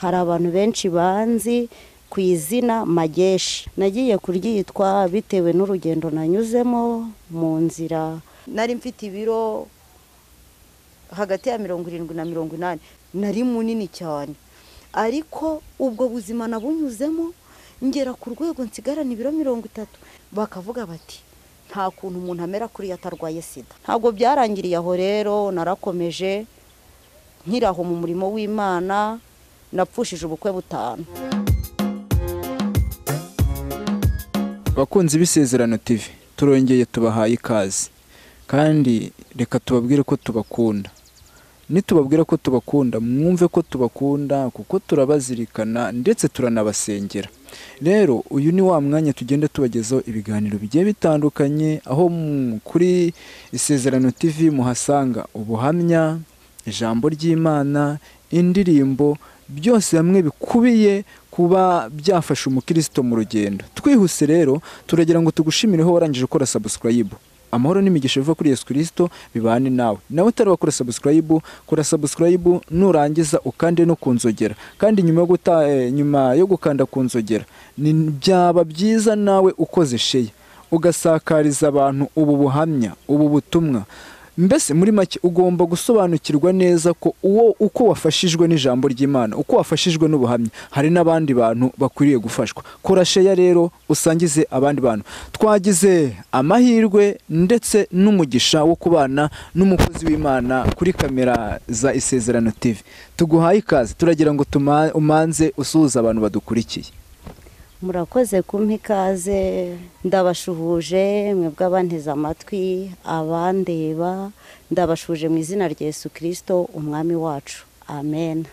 hari abantu benshi banzi ku izina Mageshi. Nagiye kuryitwa bitewe n'urugendo nanyuzemo mu nzira. Nari mfite ibiro hagati ya 70 na 80, nari munini cyane, ariko ubwo buzima nabunyuzemo ngera ku rwego nsigarana ibiro 30. Bakavuga bati nta kuntu umuntu amera kuri yatarwaye sida. Ntabwo byarangiriye aho rero, narakomeje nkiraho mu murimo w'Imana, napfushije ubukwe 5. Bakunzi b'Isezerano TV, turongeye tubahaye ikaze kandi reka tubabwire ko tubakunda. Nitubabwira ko tubakunda, mwumve ko tubakunda kuko turabazirikana ndetse turanabasengera. Rero uyu ni wa mwanya tugenda tubagezaho ibiganiro bigiye bitandukanye, aho kuri Isezerano TV muhasanga ubuhamya, ijambo ry'Imana, indirimbo, byose hamwe bikubiye kuba byafasha umukristo mu rugendo. Twihuse rero turagira ngo tugushimireho warangije gukora subscribe. Amahoro n'imigisha biva kuri Yesu Kristo bibane nawe. Nawe utari wakora subscribe, kora subscribe nurangiza ukande no kunzogera. Kandi nyuma yo gukanda kunzogera, byaba byiza nawe ukoze share, ugasakariza abantu ubu buhamya, ubu butumwa. Mbese muri make ugomba gusobanukirwa neza ko uko wafashijwe n'ijambo ry'Imana, uko wafashijwe n'ubuhamya, hari n'abandi bantu bakwiriye gufashwa. Kora share rero usangize abandi bantu. Twagize amahirwe ndetse n'umugisha wo kubana n'umukozi w'Imana kuri kamera za Isezerano TV. Tuguhaye ikaze, turagira ngo umanze usuhuza abantu badukurikiye. Murakoze kumpa ikaze, ndabashuhuje mwebwe abanteze amatwi, abandeba, ndabashuhuje mu izina rya Yesu Kristo umwami wacu. Amen.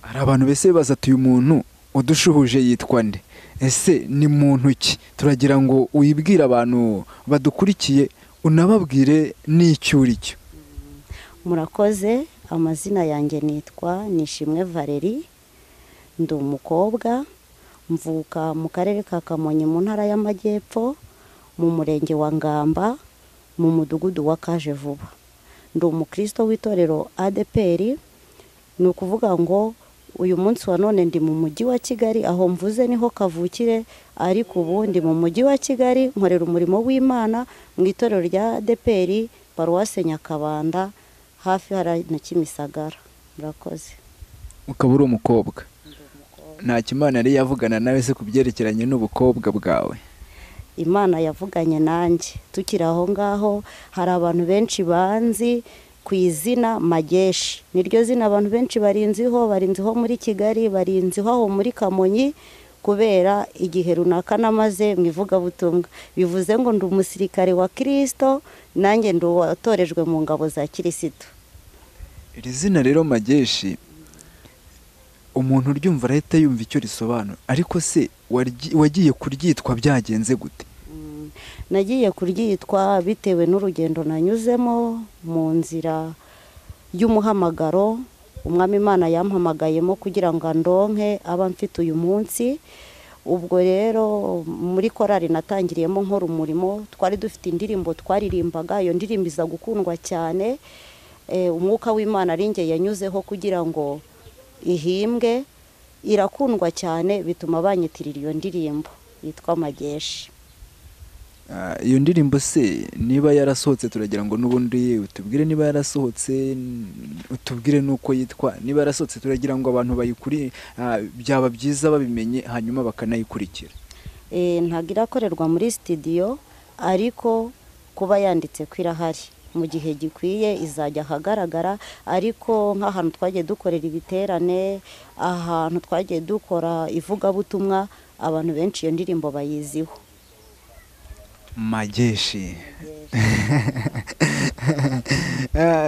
Hari abantu bese baza ati uyu muntu udushuhuje yitwa nde? Ese ni muntu ki? Turagira ngo uyibwire abantu badukurikiye, unababwire n'icyo uri cyo. Murakoze, amazina yanjye nitwa Nishimwe Valerie, ndi umukobwa, mvuka mu karere ka Kamonyi mu ntara y'Amajyepfo, mu murenge wa Ngamba, mu mudugudu wa Kaje Vuba. Ndi umukristo w'itorero ADPR. Ni ukuvuga ngo uyu munsi wa none ndi mu mujyi wa Kigali, aho mvuze niho kavukire, ariko ubu ndi mu mujyi wa Kigali nkorera umurimo w'Imana mu itorero rya ADPR Paruwase Nyakabanda, hafi hari na Kimisagara. Murakoze. Ukaba uri umukobwa. Nta Imana yari yavugana nawe se kubyerekeranye n'ubukobwa bwawe? Imana yavuganye nanjye. Tukiri aho ngaho, hari abantu benshi banzi ku izina Mageshi. Niryo zina abantu benshi barinziho muri Kigali, barinziho aho muri Kamonyi, kubera igihe runaka namaze mu ivugabutumwa. Bivuze ngo ndi umusirikare wa Kristo, nanjye ndi watorejwe mu ngabo za Kristo. Iri zina rero Mageshi, umuntu uryumva arahita yumva icyo risobanura, ariko se wagiye kuryitwa byagenze gute? Nagiye kuryitwa bitewe n'urugendo nanyuzemo mu nzira y'umuhamagaro umwami Imana yampamagayemo kugira ngo ndonke aba mfite uyu munsi. Ubwo rero muri korari natangiriyemo nkora umurimo, twari dufite indirimbo twaririmbaga, iyo ndirimbo iza gukundwa cyane. Umwuka w'Imana aringe yanyuzeho kugira ngo ihimbwe, irakundwa cyane, bituma banyitirira iyo ndirimbo yitwa Mageshi. Iyo ndirimbo se niba yarasohotse, turagira ngo n'ubundi utubwire niba yarasohotse, utubwire nuko yitwa. Niba yarasohotse turagira ngo abantu bayikuri, byaba byiza babimenye hanyuma bakanayikurikira. Ntago irakorerwa muri studio, ariko kuba yanditse ko irahari. Mu gihe gikwiye izajya ahagaragara, ariko nk'ahantu twagiye dukorera ibiterane, ahantu twagiye dukora ivugabutumwa, abantu benshi iyo ndirimbo bayiziho. Mageshi.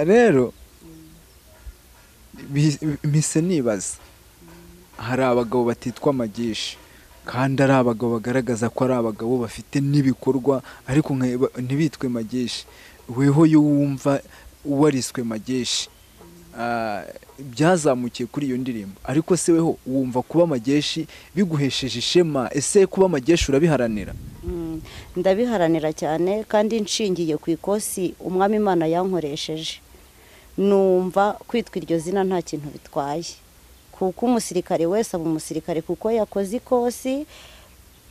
Rero mise nibaza, hari abagabo batitwa Mageshi kandi ari abagabo bagaragaza ko ari abagabo bafite n'ibikorwa, ariko ntibitwe Mageshi. Weho yumva wariswe Mageshi, byazamukiye kuri iyo ndirimbo, ariko se weho wumva kuba Mageshi biguhesheje ishema? Ese kuba Mageshi urabiharanira? Ndabiharanira cyane, kandi nshingiye ku ikosi umwami Imana yankoresheje. Numva kwitwa iryo zina nta kintu bitwaye, kuko umusirikare wese aba umusirikare kuko yakoze ikosi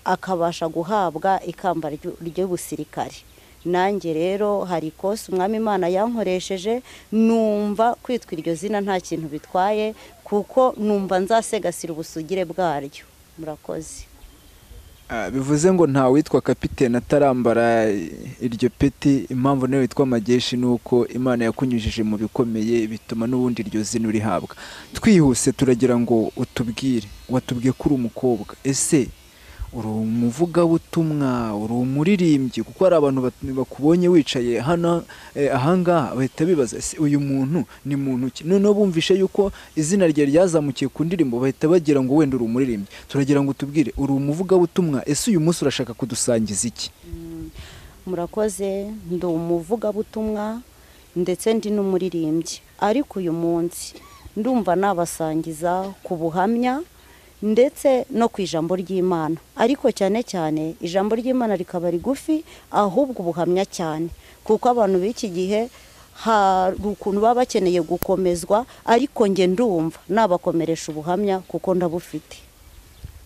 akabasha guhabwa ikamba ry'ubusirikare. Nanjye rero hari ikosi umwami Imana yankoresheje, numva kwitwa iryo zina nta kintu bitwaye kuko numva nzasegasira ubusugire bwaryo. Murakoze. Bivuze ngo nta witwa kapiteni atarambara iryo peti. Impamvu nawe witwa Mageshi nuko Imana yakunyujije mu bikomeye bituma n'ubundi iryo zina urihabwa. Twihuse turagira ngo utubwire, watubwiye kuri umukobwa, ese uri umuvugabutumwa, uri umuririmbyi? Kuko hari abantu bakubonye wicaye hano ahangaha bahita bibaza uyu muntu ni muntu ki, noneho bumvishe yuko izina rye ryazamukiye ku ndirimbo bahita bagira ngo wenda uri umuririmbyi. Turagira ngo utubwire, uri umuvugabutumwa, ese uyu munsi urashaka kudusangiza iki? Murakoze. Ndi umuvugabutumwa ndetse ndi n'umuririmbyi, ariko uyu munsi ndumva nabasangiza ku buhamya ndetse no ku ijambo ry'Imana, ariko cyane cyane ijambo ry'Imana rikaba rigufi, ahubwo ubuhamya cyane, kuko abantu b'iki gihe hari ukuntu baba bakeneye gukomezwa, ariko nge ndumva nabakomeresha ubuhamya kuko ndabufite.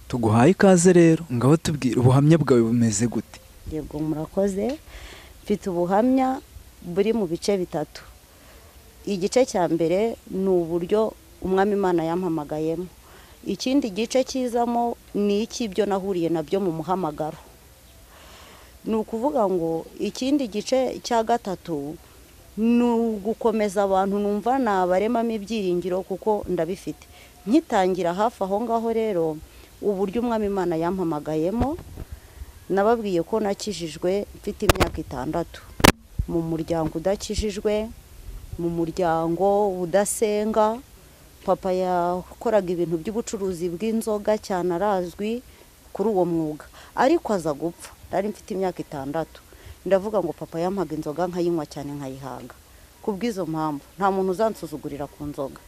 Tuguhaye ikaze rero, ngaho tubwire ubuhamya bwawe bumeze gute? Yego murakoze. Mfite ubuhamya buri mu bice bitatu. Igice cya mbere ni uburyo umwami Imana yampamagayemo. Ikindi gice kizamo ni icy'ibyo nahuriye nabyo mu muhamagaro. Ni ukuvuga ngo ikindi gice cya gatatu ni ugukomeza abantu numva nabaremamo ibyiringiro kuko ndabifite. Nkitangira hafi aho ngaho rero uburyo umwami Imana yampamagayemo, nababwiye ko nakijijwe mfite imyaka 6 mu muryango udakijijwe, mu muryango udasenga. Papa yakoraga ibintu by'ubucuruzi bw'inzoga cyane, arazwi kuri uwo mwuga, ariko aza gupfa nari mfite imyaka 6. Ndavuga ngo papa yampaga inzoga nkayinywa cyane nkayihaga. Kubw'izo mpamvu nta muntu uzansuzugurira ku nzoga.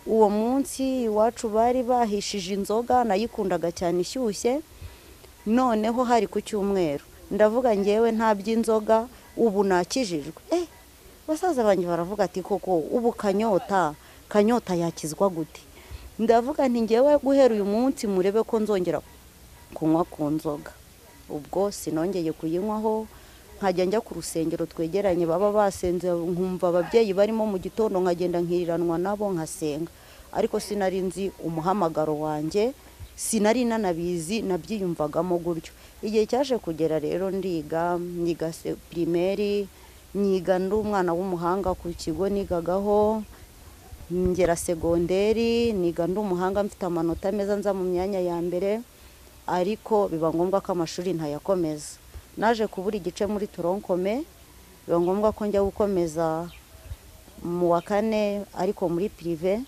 Uwo munsi iwacu bari bahishije inzoga, nayikundaga cyane ishyushye. Noneho hari ku cyumweru, ndavuga ngewe nta by'inzoga, ubu nakijijwe. Basaza banjye baravuga ati koko ubu Kanyota yakizwa gute? Ndavuga nti ngewe guhera uyu munsi murebe ko nzongera kunywa ku nzoga. Ubwo sinongeye kuyinywaho, nkajya njya ku rusengero twegeranye baba basenze, nkumva ababyeyi barimo mu gitondo, nkagenda nkiriranwa nabo nkasenga, ariko sinari nzi umuhamagaro wanjye, sinari nanabizi, nabyiyumvagamo gutyo. Igihe cyaje kugera rero niga primaire, nyiga ndi umwana w'umuhanga ku kigo nigagaho, ngera segonderi niga ndi umuhanga mfite amanota meza, nza mu myanya ya mbere, ariko biba ngombwa ko amashuri ntayakomeza. Naje kubura igice muri toronkome, biba ngombwa ko njya gukomeza mu wa 4 ariko muri prive.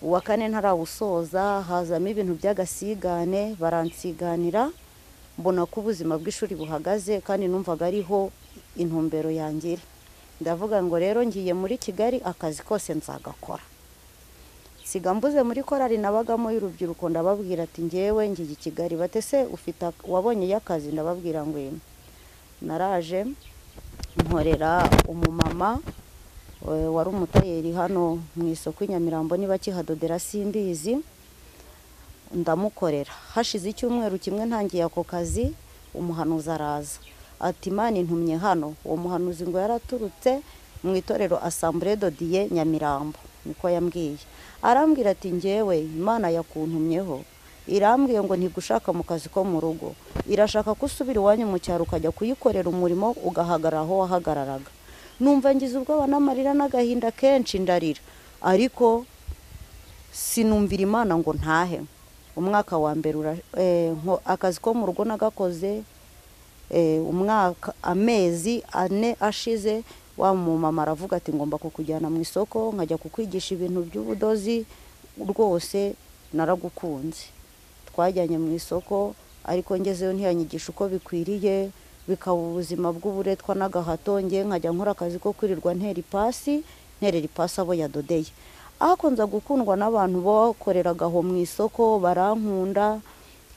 Uwa 4 ntarawusoza, hazamo ibintu by'agasigane, baransiganira, mbona ko ubuzima bw'ishuri buhagaze kandi numvaga ariho intumbero yangira. Ndavuga ngo rero ngiye muri Kigali, akazi kose nzagakora. Siga mbuze muri korari nabagamo y'urubyiruko, ndababwira ati ngewe ngiye Kigali. Batese ufite wabonye y'akazi? Ndababwira ngo naraje nkorera umumama wari umutayeri hano mu isoko Nyamirambo, niba kihadodera simbizi, ndamukorera. Hashize icyumweru kimwe ntangiye ako kazi, umuhanuzi araza ati Imana intumye hano. Uwo muhanuzi ngo yaraturutse mu itorero Assemblée de Dieu Nyamirambo, niko yambwiye. Arambwira ati ngewe Imana yakuntumyeho, irambwiye ngo ntigushaka mu kazi ko mu rugo, irashaka kusubira iwanyu mu cyaro ukajya kuyikorera umurimo, ugahagarara aho wahagararaga. Numva ngize ubwoba n'amarira n'agahinda kenshi, ndarira, ariko sinumvira Imana ngo ntahe. Umwaka wa mbere akazi ko mu rugo nagakoze, umwaka amezi 4 ashize, wa mumama aravuga ati ngomba kukujyana mu isoko nkajya kukwigisha ibintu by'ubudozi, rwose naragukunze. Twajyanye mu isoko, ariko ngezeyo ntiyanyigisha uko bikwiriye, bikaba ubuzima bw'uburetwa n'agahato. Nge nkajya nkora akazi ko kwirirwa nterera ipasi abo yadodeye. Ako nza gukundwa n'abantu bakoreraga aho mu isoko, barankunda.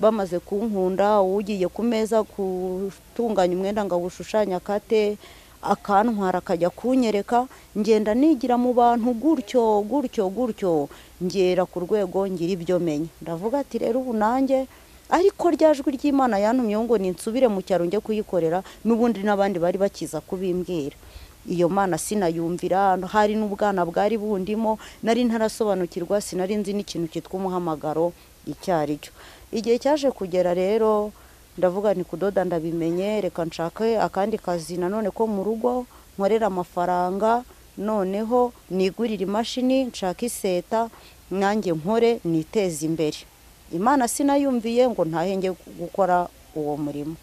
Bamaze kunkunda, ugiye ku meza gutunganya umwenda ngo awushushanya kate, akantwara akajya kunyereka, ngenda nigira mu bantu gutyo gutyo gutyo, ngera ku rwego ngira ibyo menya. Ndavuga ati rero ubu nanjye ariko rya jwi ry'Imana yantumye ngo ninsubire mu cyaro njye kuyikorera, n'ubundi n'abandi bari bakiza kubimbwira. Iyo Mana sinayumvira, hari n'ubwana bwari bundimo, nari ntarasobanukirwa, sinari nzi n'ikintu cyitwa umuhamagaro icyo ari cyo. Igihe cyaje kugera rero ndavuga ni kudoda ndabimenye, reka nshake akandi kazi nanone ko mu rugo nkorera amafaranga, noneho nigurira imashini, nshaka iseta, nanjye nkore niteze imbere. Imana sinayumviye ngo ntahenge gukora uwo murimo.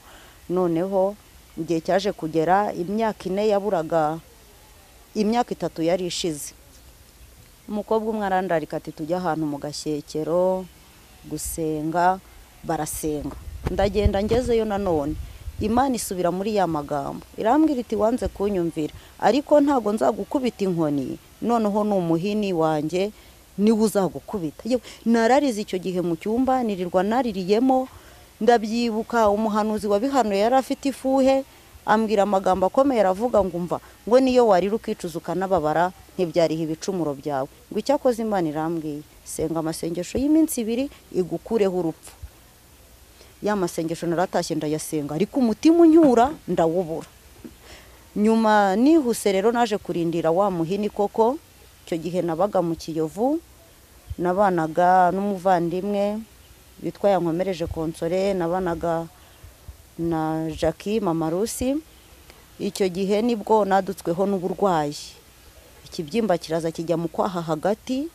Noneho igihe cyaje kugera, imyaka 4 yaburaga, imyaka 3 yari ishize. Umukobwa umwe arandarika ati tujya ahantu mu gashyekero gusenga, barasenga. Ndagenda ngezeyo nanone, Imana isubira muri ya magambo, irambwira iti wanze kunyumvira, ariko ntago nzagukubita inkoni, noneho n'umuhini wanjye niwe uzagukubita. Nararize icyo gihe mu cyumba, nirirwa naririyemo. Ndabyibuka umuhanuzi wabihanuye yari afite ifuhe, ambwira amagambo akomeye, aravuga ngo umva, ngo niyo warira ukicuza ukanababara ntibyariho ibicumuro byawe. Ngo icyakoze Imana irambwiye, senga amasengesho y'iminsi 2 igukureho urupfu. Ya masengesho naratashye ndayasenga, ariko umutima unyura ndawubura. Nyuma nihuse rero naje kurindira wa muhini koko. Icyo gihe nabaga mu Kiyovu, nabanaga n'umuvandimwe witwa yankoresheje konsole, nabanaga na Jackie mama Rusi. Icyo gihe nibwo nadutsweho n'uburwayi, ikibyimba kiraza kijya mu kwaha hagati,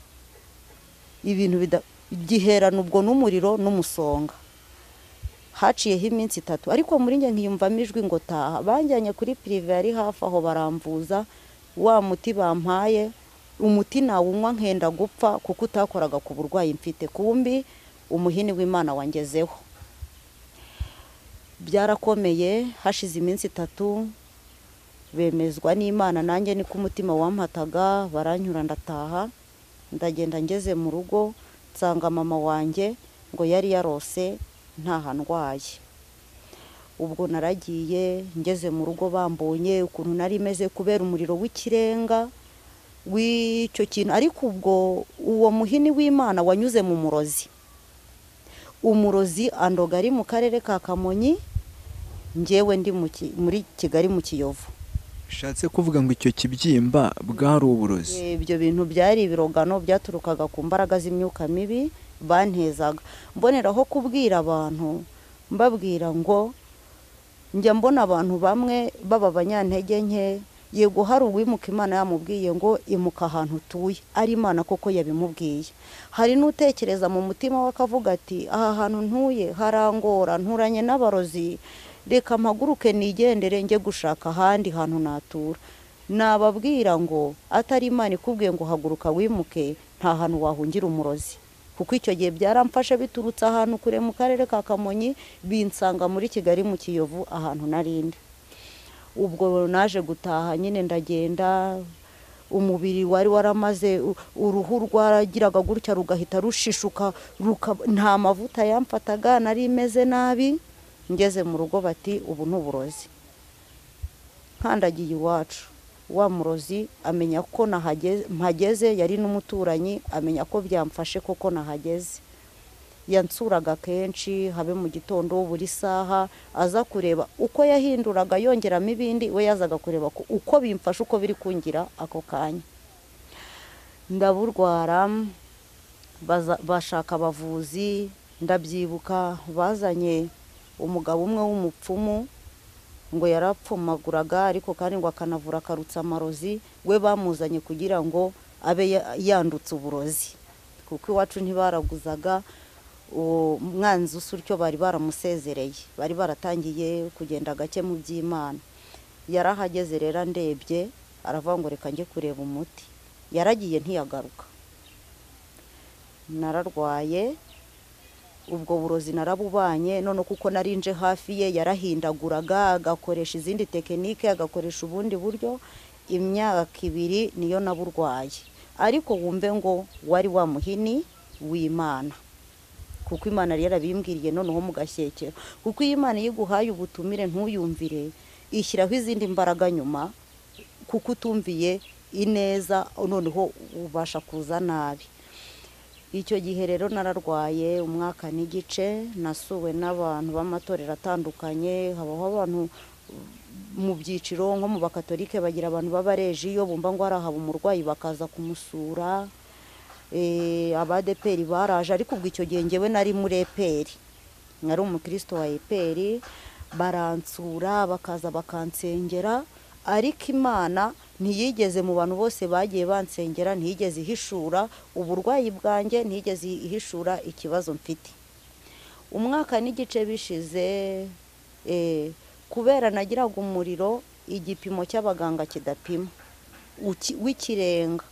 ibintu giherana ubwo n'umuriro n'umusonga. Haciyeho iminsi 3, ariko muri njye nkiyumvamo ijwi ngo taha. Banjyanye kuri prive yari hafi aho baramvuza, wa muti bampaye, umuti nawunywa nkenda gupfa kuko utakoraga ku burwayi mfite. Kumbi umuhini w'Imana wangezeho. Byarakomeye, hashize iminsi 3 bemezwa n'Imana, nanjye niko umutima wampataga, baranyura ndataha. Ndagenda ngeze mu rugo, nsanga mama wanjye ngo yari yarose ntaha ndwaye. Ubwo naragiye, ngeze mu rugo bambonye ukuntu nari meze kubera umuriro w'ikirenga w'icyo kintu. Ariko ubwo uwo muhini w'Imana wanyuze mu murozi. Umurozi andoga ari mu karere ka Kamonyi, njyewe ndi muri Kigali mu Kiyovu. Bishatse kuvuga ngo icyo kibyimba bwari uburozi. Ibyo bintu byari ibirogano byaturukaga ku mbaraga z'imyuka mibi bantezaga. Mboneraho kubwira abantu, mbabwira ngo njya mbona abantu bamwe baba banyantege nke, yego hari uwimuka Imana yamubwiye ngo imuka ahantu utuye, ari Imana koko yabimubwiye. Hari n'utekereza mu mutima we akavuga ati aha hantu ntuye harangora, nturanye n'abarozi, reka mpaguruke nigendere njye gushaka ahandi hantu natura. Nababwira ngo atari Imana ikubwiye ngo haguruka wimuke, nta hantu wahungira umurozi. Kuko icyo gihe byaramfashe biturutse ahantu kure mu karere ka Kamonyi, binsanga muri Kigali mu Kiyovu ahantu narindi. Ubwo naje gutaha nyine ndagenda, umubiri wari waramaze, uruhu rwaragiraga gutya rugahita rushishuka, nta mavuta yamfataga, nari meze nabi. Ngeze mu rugo bati ubu n'uburozi. Nkandagiye iwacu, wa murozi amenya ko mpageze, yari n'umuturanyi, amenya ko byamfashe koko nahageze. Yansuraga kenshi, habe mu gitondo buri saha, aza kureba uko yahinduraga yongeramo ibindi, we yazaga kureba uko bimfashe, uko biri kungira ako kanya. Ndaburwara, bashaka abavuzi. Ndabyibuka bazanye umugabo umwe w'umupfumu, ngo yarapfumaguraga ariko kandi ngo akanavura akarutsa amarozi. We bamuzanye kugira ngo abe yandutse uburozi, kuko iwacu ntibaraguzaga. Umwanzi usutyo bari baramusezereye, bari baratangiye kugenda gake mu by'Imana. Yarahageze rero ndebye, aravuga ngo reka njye kureba umuti. Yaragiye ntiyagaruka. Nararwaye, ubwo burozi narabubanye, none kuko narinje hafi ye yarahindaguraga, agakoresha izindi tekinike, agakoresha ubundi buryo. Imyaka 2 niyo naburwaye. Ariko wumve ngo wari wa muhini w'Imana, kuko Imana yari yarabimbwiriye noneho mu gashyekero. Kuko Imana yiguhaye ubutumire ntuyumvire, ishyiraho izindi mbaraga nyuma kuko utumviye ineza noneho ubasha kuza nabi. Icyo gihe rero nararwaye umwaka n'igice, nasuwe n'abantu b'amatorero atandukanye, habaho abantu mu byiciro nko mu bakatolike bagira abantu b'abarejiyo bumva ngo harahaba umurwayi bakaza kumusura, abadeperi baraje, ariko ubwo icyo gihe ngewe nari muri eperi, nari umukristo wa eperi, baransura bakaza bakansengera, ariko Imana ntiyigeze mu bantu bose bagiye bansengera ntiyigeze ihishura uburwayi bwanjye, ntiyigeze ihishura ikibazo mfite. Umwaka n'igice bishize kubera nagiraga umuriro igipimo cy'abaganga kidapima w'ikirenga,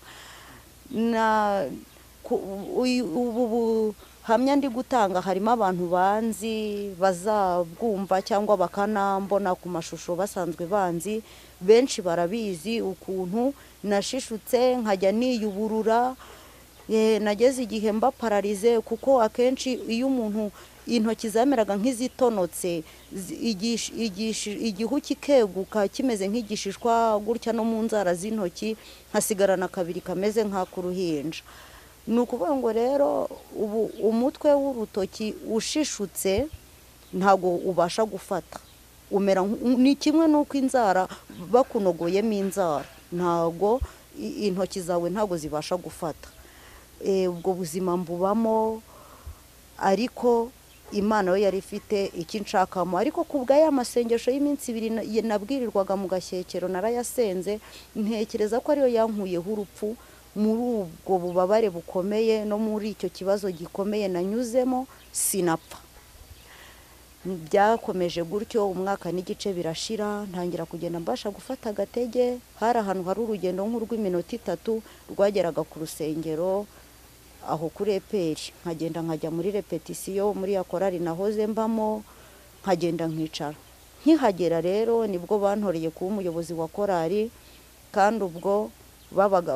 ubu buhamya ndi gutanga harimo abantu banzi bazabwumva cyangwa bakanambona ku mashusho basanzwe banzi, benshi barabizi ukuntu nashishutse nkajya niyuburura, nageze igihe mba pararize kuko akenshi iyo umuntu intoki zameraga nk'izitonotse, igihu kikeguka kimeze nk'igishishwa gutya no mu nzara z'intoki, nkasigarana kabiri kameze nk'ak'uruhinja. Ni ukuvuga ngo rero ubu umutwe w'urutoki ushishutse ntabwo ubasha gufata, umera ni kimwe n'uko inzara bakunogoyemo inzara, ntabwo intoki zawe ntabwo zibasha gufata. Ubwo buzima mbubamo, ariko Imana yo yari ifite icyo nshakamo, ariko ku bwa ya masengesho y'iminsi 2 nabwirirwaga mu gashyekero narayasenze, ntekereza ko ariyo yankuyeho urupfu muri ubwo bubabare bukomeye no muri icyo kibazo gikomeye nanyuzemo, sinapfa. Byakomeje gutyo umwaka n'igice birashira, ntangira kugenda mbasha gufata agatege. Hari ahantu hari urugendo nk'urw'iminota 3 rwageraga ku rusengero aho kuri eperi, nkagenda nkajya muri repetisiyo muri ya korari nahoze mbamo, nkagenda nkicara. Nkihagera rero nibwo bantoreye kuba umuyobozi wa korari, kandi ubwo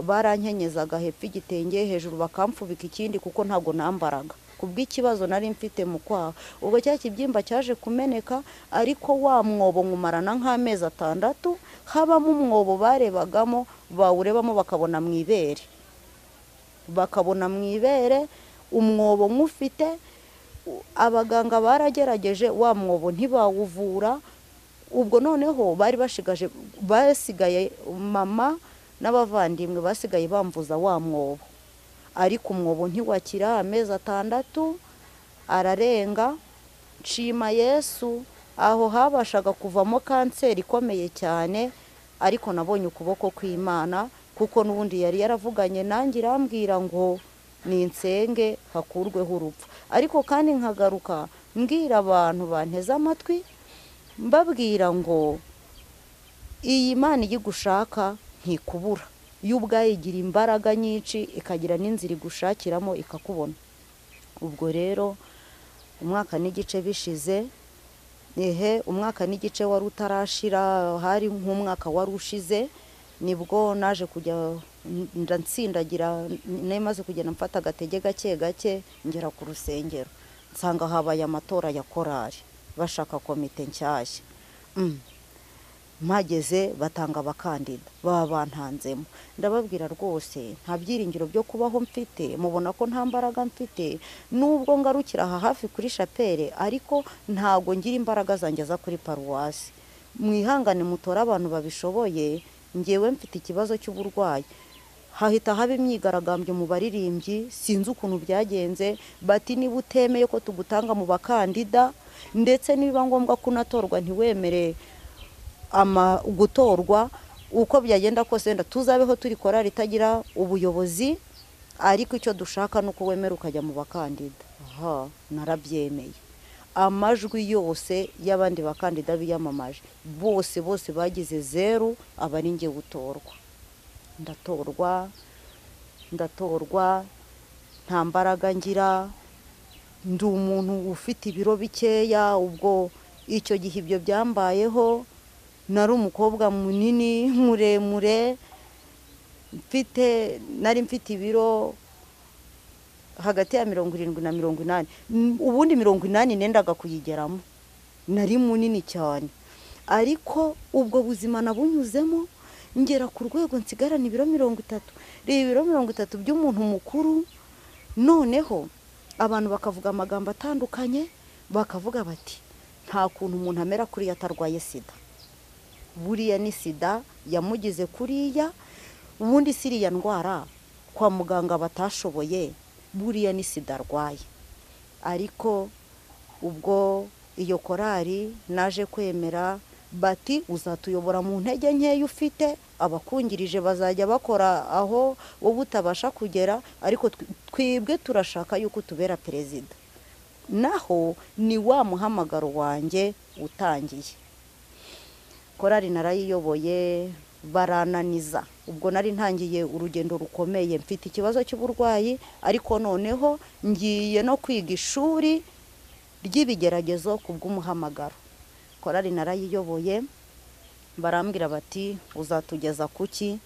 barankenyezaga hepfo igitenge, hejuru bakamfubika ikindi kuko ntabwo nambaraga kubw'ikibazo nari mfite mu kwaha. Ubwo cya kibyimba cyaje kumeneka, ariko wa mwobo nkumarana nk'amezi 6, habamo umwobo barebagamo, bawurebamo bakabona mu ibere, umwobo nk'ufite. Abaganga baragerageje, wa mwobo ntibawuvura. Ubwo noneho basigaye mama n'abavandimwe basigaye bamvuza wa mwobo, ariko umwobo ntiwakira. Amezi 6 ararenga, nshima Yesu, aho habashaga kuvamo kanseri ikomeye cyane, ariko nabonye ukuboko kw'Imana, kuko n'ubundi yari yaravuganye nanjye irambwira ngo ninsenge hakurweho urupfu. Ariko kandi nkagaruka mbwira abantu banteze amatwi, mbabwira ngo iyi Imana igigushaka ntikubura, yo ubwayo igira imbaraga nyinshi, ikagira n'inzira igushakiramo ikakubona. Ubwo rero umwaka n'igice bishize, umwaka n'igice wari utarashira, hari nk'umwaka wari ushize, nibwo naje kujya ndatsindagira, nemaze kugenda mfata agatege gake gake ngera ku rusengero, nsanga habaye amatora ya korari bashaka komite nshyashya. Mpageze batanga abakandida, baba bantanzemo, ndababwira rwose nta byiringiro byo kubaho mfite, mubona ko nta mbaraga mfite, nubwo ngarukira aha hafi kuri shapere, ariko ntago ngira imbaraga zanjye za kuri paruwasi. Mwihangane mutora abantu babishoboye, ngewe mfite ikibazo cy'uburwayi. Hahita haba imyigaragambyo mu baririmbyi, sinzi ukuntu byagenze, bati niba utemeye ko tugutanga mu bakandida, ndetse niba ngombwa ko unatorwa ntiwemere gutorwa, uko byagenda kose wenda tuzabeho turi korari itagira ubuyobozi, ariko icyo dushaka nuko wemera ukajya mu bakandida. Narabyemeye. Amajwi yose y'abandi bakandida biyamamaje bose bagize 0, aba ari nge gutorwa. Ndatorwa nta mbaraga ngira, ndi umuntu ufite ibiro bikeya. Ubwo icyo gihe ibyo byambayeho, nari umukobwa munini muremure, nari mfite ibiro hagati ya 70 na 80, ubundi 80 nendaga kuyigeramo, nari munini cyane. ariko ubwo buzima nabunyuzemo ngera ku rwego nsigarana ibiro 30. Reba ibiro 30 by'umuntu mukuru. Noneho abantu bakavuga amagambo atandukanye, bakavuga bati nta kuntu umuntu amera kuri yatarwaye sida. Buriya ni sida yamugize kuriya, ubundi siriya ndwara kwa muganga batashoboye, buriya ni sida arwaye. Ariko ubwo iyo korari naje kwemera bati uzatuyobora mu ntege nkeya ufite, abakungirije bazajya bakora aho wowe utabasha kugera, ariko twibwe turashaka yuko tubera perezida. Naho ni wa muhamagaro wanjye utangiye. Korari narayiyoboye barananiza. Ubwo nari ntangiye urugendo rukomeye, mfite ikibazo cy'uburwayi, ariko noneho ngiye no kwiga ishuri ry'ibigeragezo kubw'umuhamagaro. Korari narayiyoboye, barambwira bati uzatugeza kuki?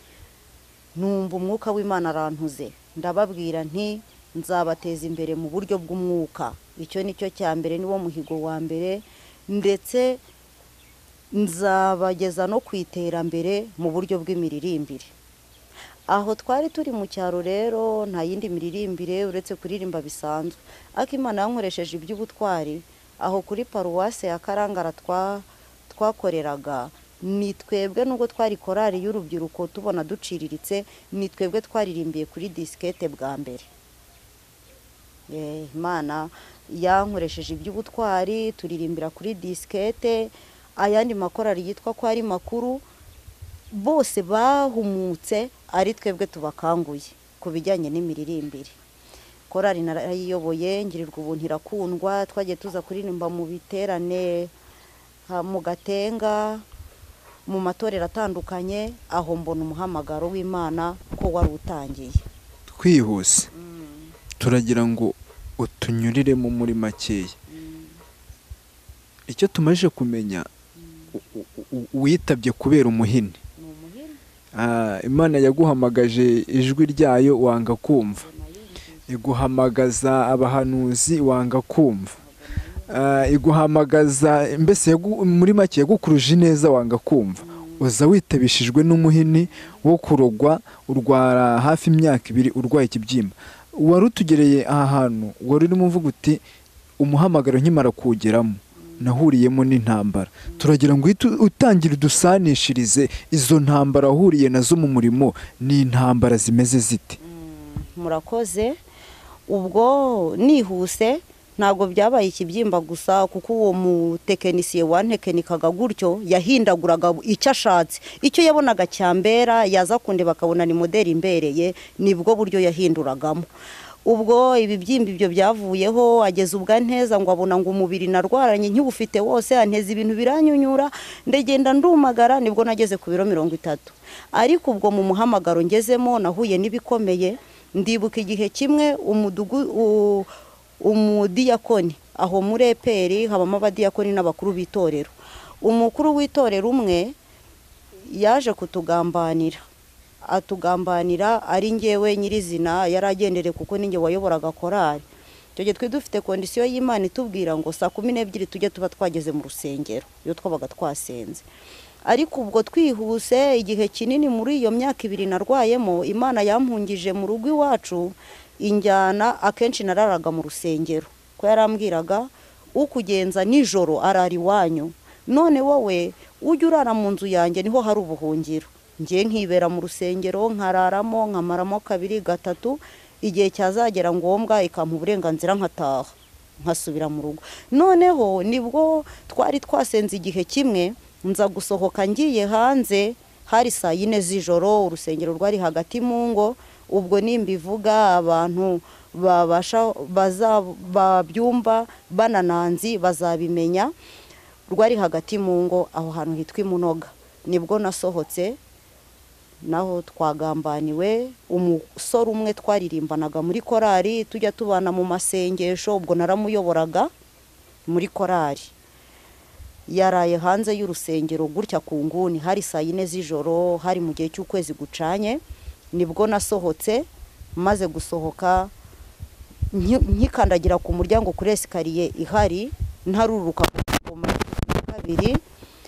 Numva umwuka w'Imana arantuze, ndababwira nti nzabateza imbere mu buryo bw'umwuka. Icyo nicyo cya mbere, niwo muhigo wa mbere, ndetse nzabageza no kwiterambere mu buryo bw'imiririmbire. Aho twari turi mu cyaro rero nta yindi miririmbire uretse kuririmba bisanzwe, ariko Imana yankoresheje iby'ubutwari. Aho kuri paruwase ya Karangara twakoreraga, ni twebwe nubwo twari korari y'urubyiruko tubona duciriritse, ni twebwe twaririmbiye kuri diskete bwa mbere. Imana yankoresheje iby'ubutwari, turirimbira kuri diskete. Ayandi makorari yitwa ko ari makuru, bose bahumutse, ari twebwe tubakanguye ku bijyanye n'imiririmbire. Korari narayiyoboye, ngirirwa ubuntu irakundwa, twagiye tuza kuririmba mu biterane, mu Gatenga, mu matorero atandukanye. Aho mbona umuhamagaro w'Imana ko wari utangiye. Twihuse turagira ngo utunyuriremo muri makeya. Icyo tumaze kumenya, witabye kubera umuhini. Imana yaguhamagaje ijwi ryayo wanga kumva, iguhamagaza abahanuzi wanga kumva, iguhamagaza mbese muri make yagukuruje neza wanga kumva. Uza witabishijwe n'umuhini wo kurogwa, urwara hafi imyaka 2 urwaye ikibyimba. Wari utugereye aha hantu, wari urimo uvuga uti umuhamagaro nkimara kugeramo nahuriyemo n'intambara. Turagira ngo utangira udusanishirize izo ntambara ahuriye nazo mu murimo, ni intambara zimeze zite? Murakoze. Ubwo nihuse ntabwo byabaye ikibyimba gusa, kuko uwo mutekinisiye wantekenikaga gutyo yahindaguraga icyo ashatse, icyo yabonaga cyambera yaza kunde bakabona ni modeli imbereye, nibwo buryo yahinduragamo. Ubwo ibibyimba ibyo byavuyeho, ageze ubwa nteza ngo abona ngo umubiri narwaranye nk'ubufite wose, anteza ibintu biranyunyura, ndagenda ndumagara. Nibwo nageze ku biro 30. Ariko ubwo mu muhamagaro ngezemo nahuye n'ibikomeye. Ndibuka igihe kimwe umudiyakoni aho muri eperi habamo abadiyakoni n'abakuru b'itorero. Umukuru w'itorero umwe yaje kutugambanira, atugambanira ari ngewe nyirizina yaragendere, kuko ninge wayoboraga korari. Cyo gihe twe dufite kondisiyo y'Imana itubwira ngo saa 12 tujye tuba twageze mu rusengero iyo twabaga twasenze. Ariko ubwo twihuse igihe kinini muri iyo myaka 2 narwayemo, Imana yampungije mu rugo iwacu, injyana akenshi nararaga mu rusengero, ko yarambwiraga ukugenza nijoro arari wanyu, none wowe ujye urara mu nzu yanjye niho hari ubuhungiro. Ngiye nkibera mu rusengero, nkararamo, nkamaramo 2 3, igihe cyazagera ngombwa ikampa uburenganzira nkataha nkasubira mu rugo. Noneho nibwo twari twasenze igihe kimwe, nza gusohoka ngiye hanze, hari saa 4 z'ijoro, urusengero rwari hagati mu ngo. Ubwo nimbivuga abantu babyumva banananzi bazabimenya, rwari hagati mu ngo aho hantu hitwa Imunoga. Nibwo nasohotse, naho twagambaniwe. Umusore umwe twaririmbanaga muri korari, tujya tubana mu masengesho, ubwo naramuyoboraga muri korari. Yaraye hanze y'urusengero gutya ku nguni, hari saa 4 z'ijoro, hari mu gihe cy'ukwezi gucanye. Nibwo nasohotse, maze gusohoka nkikandagira ku muryango kuri esikariye ihari, ntaruruka ku kabiri,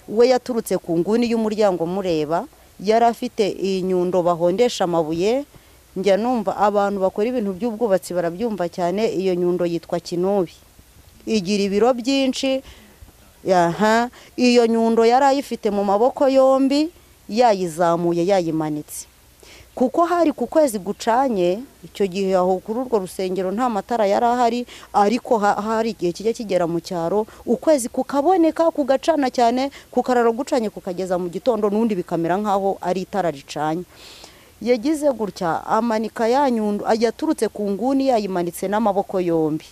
we yaturutse ku nguni y'umuryango mureba, yari afite inyundo bahondesha amabuye. Njya numva abantu bakora ibintu by'ubwubatsi barabyumva cyane, iyo nyundo yitwa kinubi, igira ibiro byinshi. Iyo nyundo yari ayifite mu maboko yombi, yayizamuye yayimanitse, kuko hari ku kwezi gucanye. Icyo gihe aho kuri urwo rusengero nta matara yari ahari, ariko hari igihe kijya kigera mu cyaro ukwezi kukaboneka kugacana cyane, kukarara gucanye kukageza mu gitondo, n'undi bikamera nkaho ari itara ricanye. Yagize gutya amanika ya nyundo, yaturutse ku nguni yayimanitse n'amaboko yombi.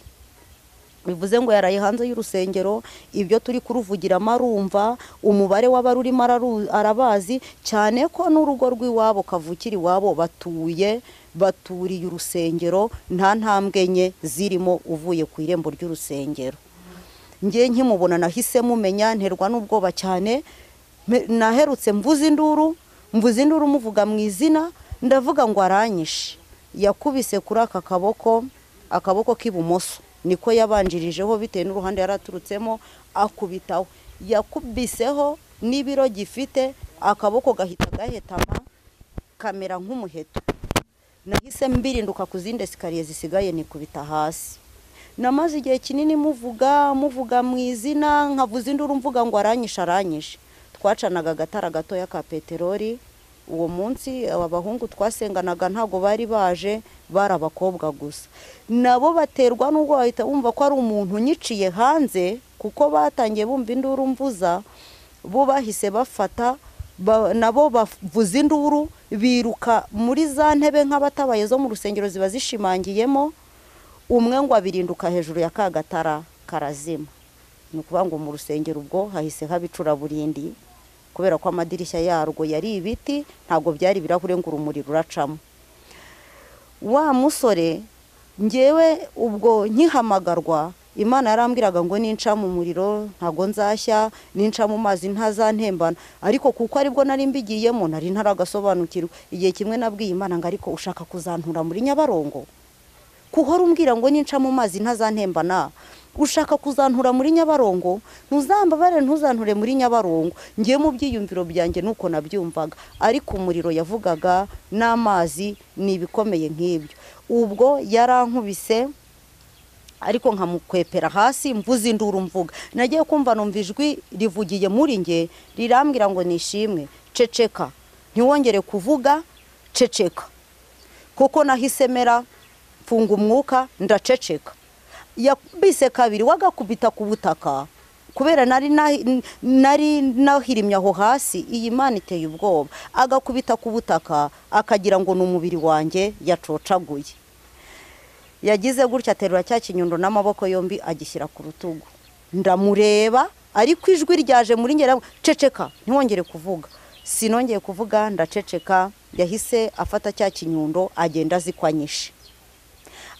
Bivuze ngo yaraye hanze y'urusengero, ibyo turi kuruvugira marumva, umubare w'abarurimo arabazi cyane, ko n'urugo rw'iwabo kavukira iwabo baturiye urusengero, nta ntambwe nke zirimo uvuye ku irembo ry'urusengero. Ngiye nkimubona nahise mumenya, nterwa n'ubwoba cyane. Naherutse mvuze induru muvuga mu izina, ndavuga ngo aranyishe. Yakubise kuri aka akaboko k'ibumoso, niko yabanjirijeho bitewe n'uruhande yaraturutsemo, akubitaho. Yakubiseho n'ibiro gifite, akaboko gahita gahetama kamera nk'umuheto. Nahise mbirinduka ku zindi esikariye zisigaye nikubita hasi. Namaze igihe kinini muvuga mu izina, nkavuza induru mvuga ngo aranyishe. Twacanaga agatara gatoya ka peteroli. Uwo munsi abahungu twasenganaga ntago bari baje, bari abakobwa gusa. Nabo baterwa n'ubwo bahita bumva ko ari umuntu nyiciye hanze, kuko batangiye bumva induru mvuza, bo bahise bafata nabo bavuza induru, biruka muri za ntebe nk'abatabaye zo mu rusengero ziba zishimangiyemo. Umwe ngo abirinduka hejuru ya kagatara karazima. Ni ukuvuga ngo mu rusengero ubwo hahise habicuraburindi, kubera ko amadirishya yarwo yari ibiti, ntago byari birahure ngo urumuri ruracamo. Wa musore ngewe ubwo nkihamagarwa, Imana yarambwiraga ngo ninca mu muriro ntago nzashya, ninca mu mazi ntazantembana. Ariko kuko aribwo nari mbigiyemo, nari ntaragasobanukirwa. Igihe kimwe nabwiye Imana ngo ariko ushaka kuzantura muri Nyabarongo? Kuhora umbwira ngo ninca mu mazi ntazantembana, ushaka kuzantura muri Nyabarongo? Ntuzambabare ntuzanture muri Nyabarongo. Ngiye mu byiyumviro byanjye nuko nabyumvaga, ariko umuriro yavugaga n'amazi ni ibikomeye nk'ibyo. Ubwo yarankubise, ariko nkamukwepera hasi, mvuze induru mvuga. Nagiye kumva numva ijwi rivugiye muri nge, rirambwira ngo nishimwe, ceceka, ntiwongere kuvuga, ceceka. Kuko nahise mera, mfunga umwuka, ndaceceka. Yakubise kabiri, wagakubita ku butaka, kubera nari nahirimye aho hasi. Iyi Mana iteye ubwoba. Agakubita ku butaka, akagira ngo n'umubiri wanjye yacocaguye. Yagize gutya, aterura cya kinyundo n'amaboko yombi agishyira ku rutugu. Ndamureba, ariko ijwi ryaje muri ngera, ceceka, ntiwongere kuvuga. Sinongeye kuvuga, ndaceceka. Yahise afata cya kinyundo agenda azikwanyishe.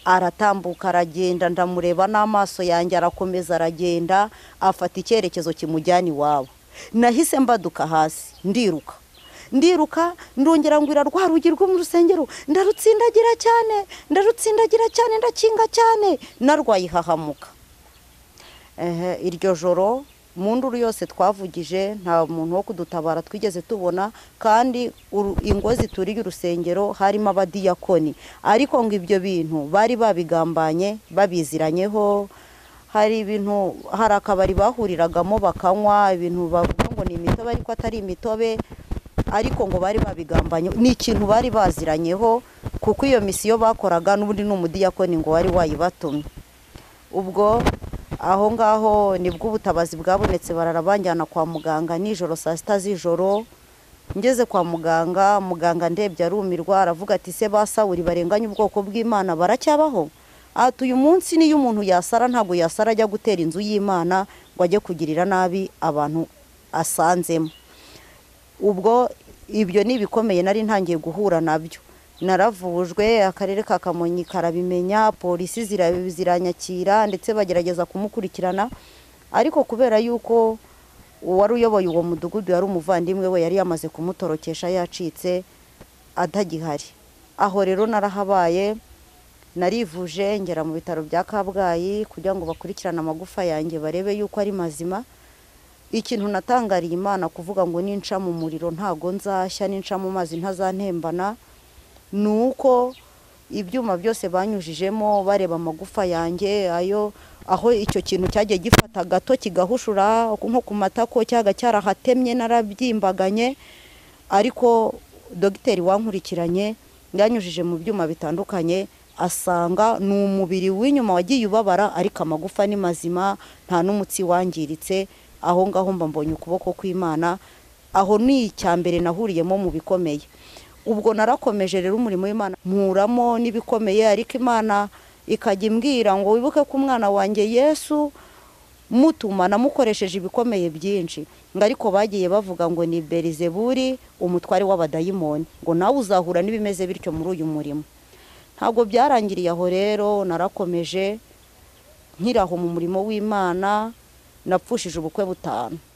Aratambuka aragenda, ndamureba n'amaso yanjye, arakomeza aragenda, afata icyerekezo kimujyana iwabo. Nahise mbaduka hasi, ndiruka, ndongera ngwira rwa rugi rwo mu rusengero, ndarutsindagira cyane, ndakinga cyane, narwaye hahamuka. Iryo joro mu nduru yose twavugije, nta muntu wo kudutabara twigeze tubona, kandi ingo zituriye urusengero harimo abadiyakoni. Ariko ngo ibyo bintu bari babigambanye, babiziranyeho. Hari akabari bahuriragamo bakanywa ibintu bavuga ngo ni imitobe, ariko atari imitobe, ariko ngo bari babigambanye. Ni ikintu bari baziranyeho, kuko iyo misiyo bakoraga n'ubundi n'umudiyakoni ngo wari wayibatumye. Ubwo aho ngaho nibwo ubutabazi bwabonetse, bararabanjyana kwa muganga nijoro saa 6 z'ijoro. Ngeze kwa muganga ndebye arumirwa, aravuga ati se basawuri barenganya ubwoko bw'Imana baracyabaho? Ati uyu munsi niyo umuntu yasara, ntabwo yasara ajya gutera inzu y'Imana ngo ajye kugirira nabi abantu asanzemo. Ubwo ibyo ni bikomeye nari ntangiye guhura nabyo. Naravujwe, akarere ka Kamonyi karabimenya, polisi ziranyakira, ndetse bagerageza kumukurikirana. Ariko kubera yuko uwari uyoboye uwo mudugudu yari umuvandimwe we, yari yamaze kumutorokesha yacitse atagihari. Aho rero narahabaye, narivuje ngera mu bitaro bya Kabgayi kugira ngo bakurikirane amagufa yanjye barebe yuko ari mazima. ikintu natangariye Imana kuvuga ngo ninca mu muriro ntago nzashya, ninca mu mazi ntazantembana, nuko ibyuma byose banyujijemo bareba amagufa yanjye aho icyo kintu cyagiye gifata gato kigahushura nko ku matako cyaga cyarahatemye narabyimbaganye, ariko dogiteri wankurikiranye yanyujije mu byuma bitandukanye asanga ni umubiri w'inyuma wagiye ubabara ariko amagufa ni mazima nta n'umutsi wangiritse. Aho ngaho mba mbonye ukuboko kw'Imana, aho ni icyambere nahuriyemo mu bikomeye. Ubwo narakomeje rero umurimo w'Imana mpuramo n'ibikomeye, ariko Imana ikajya imbwira ngo wibuke ko umwana wanjye Yesu mutuma namukoresheje ibikomeye byinshi, ngo ariko bagiye bavuga ngo ni Berizeburi umutware w'abadayimoni, ngo nawe uzahura n'ibimeze bityo muri uyu murimo. Ntabwo byarangiriye aho rero, narakomeje nkiraho mu murimo w'Imana, napfushije ubukwe 5.